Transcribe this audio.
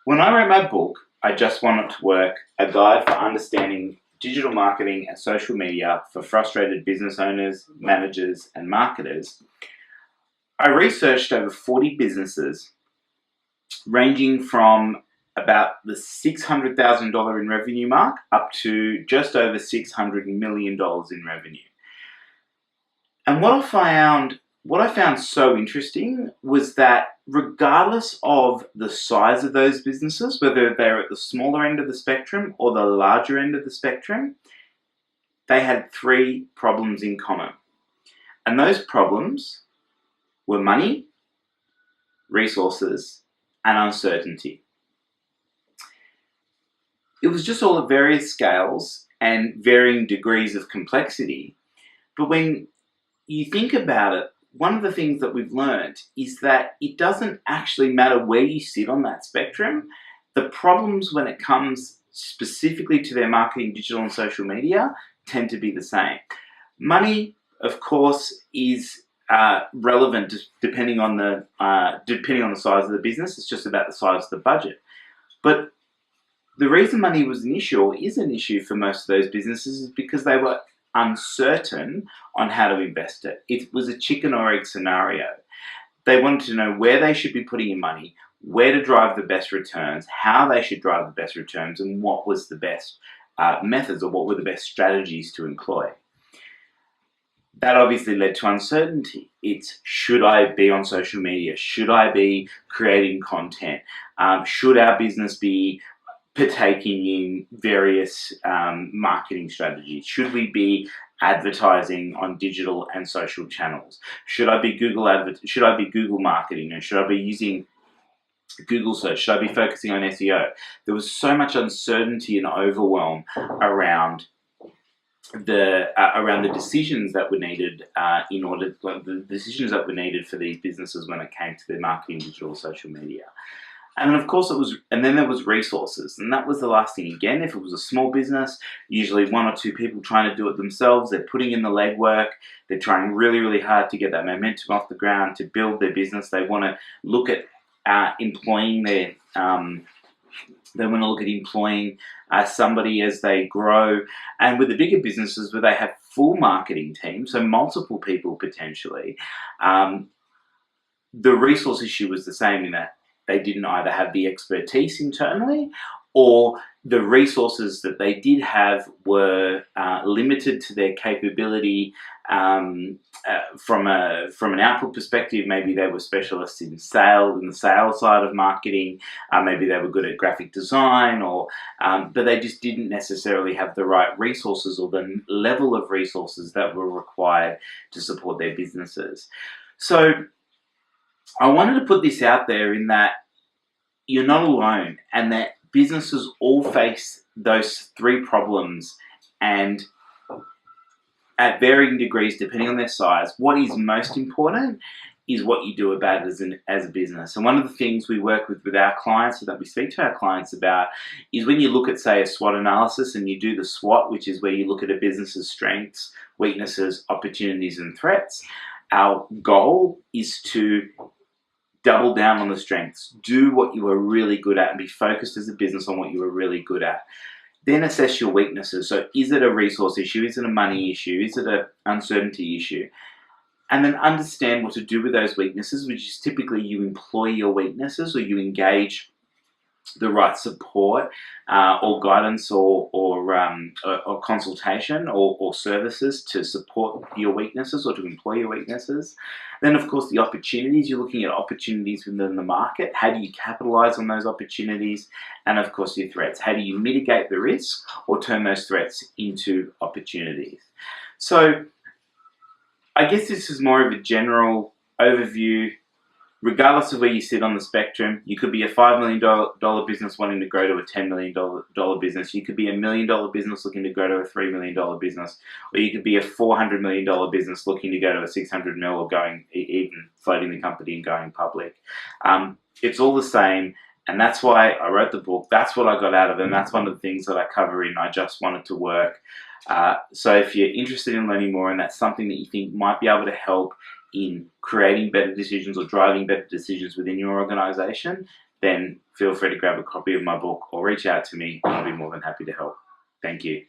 When I wrote my book, I Just Want It to Work, a guide for understanding digital marketing and social media for frustrated business owners, managers, and marketers, I researched over 40 businesses ranging from about the $600,000 in revenue mark up to just over $600 million in revenue. And what I found so interesting was that regardless of the size of those businesses, whether they're at the smaller end of the spectrum or the larger end of the spectrum, they had three problems in common. And those problems were money, resources, and uncertainty. It was just all at various scales and varying degrees of complexity. But when you think about it, one of the things that we've learned is that it doesn't actually matter where you sit on that spectrum. The problems when it comes specifically to their marketing, digital and social media tend to be the same. Money, of course, is relevant depending on the size of the business. It's just about the size of the budget. But the reason money was an issue, or is an issue for most of those businesses, is because they were uncertain on how to invest it. It was a chicken or egg scenario. They wanted to know where they should be putting in money, where to drive the best returns, how they should drive the best returns, and what was the best methods, or what were the best strategies to employ. That obviously led to uncertainty. It's, should I be on social media? Should I be creating content? Should our business be partaking in various marketing strategies? Should we be advertising on digital and social channels? Should I be Google marketing, and should I be using Google search? Should I be focusing on SEO? There was so much uncertainty and overwhelm around the decisions that were needed the decisions that were needed for these businesses when it came to their marketing, digital, social media. And then, of course, there was resources, and that was the last thing. Again, if it was a small business, usually one or two people trying to do it themselves, they're putting in the legwork, they're trying really, really hard to get that momentum off the ground, to build their business. They want to look at employing somebody as they grow. And with the bigger businesses where they have full marketing teams, so multiple people potentially, the resource issue was the same, in that they didn't either have the expertise internally, or the resources that they did have were limited to their capability. From an output perspective, maybe they were specialists in sales, in the sales side of marketing. Maybe they were good at graphic design, but they just didn't necessarily have the right resources or the level of resources that were required to support their businesses. So I wanted to put this out there, in that you're not alone, and that businesses all face those three problems, and at varying degrees depending on their size. What is most important is what you do about it as a business. And one of the things we work with our clients, or that we speak to our clients about, is when you look at, say, a SWOT analysis, and you do the SWOT, which is where you look at a business's strengths, weaknesses, opportunities, and threats. Our goal is to double down on the strengths. Do what you are really good at, and be focused as a business on what you are really good at. Then assess your weaknesses. So is it a resource issue? Is it a money issue? Is it an uncertainty issue? And then understand what to do with those weaknesses, which is typically you employ your weaknesses, or you engage the right support or guidance or consultation or services to support your weaknesses, or to employ your weaknesses. Then, of course, the opportunities. You're looking at opportunities within the market. How do you capitalize on those opportunities? And, of course, your threats. How do you mitigate the risk or turn those threats into opportunities? So I guess this is more of a general overview. Regardless of where you sit on the spectrum, you could be a $5 million business wanting to grow to a $10 million business. You could be a $1 million business looking to grow to a $3 million business. Or you could be a $400 million business looking to go to a $600 million, or going, even floating the company and going public. It's all the same. And that's why I wrote the book. That's what I got out of it. And that's one of the things that I cover in I Just Want It to Work. So if you're interested in learning more, and that's something that you think might be able to help in creating better decisions or driving better decisions within your organization, then feel free to grab a copy of my book or reach out to me and I'll be more than happy to help. Thank you.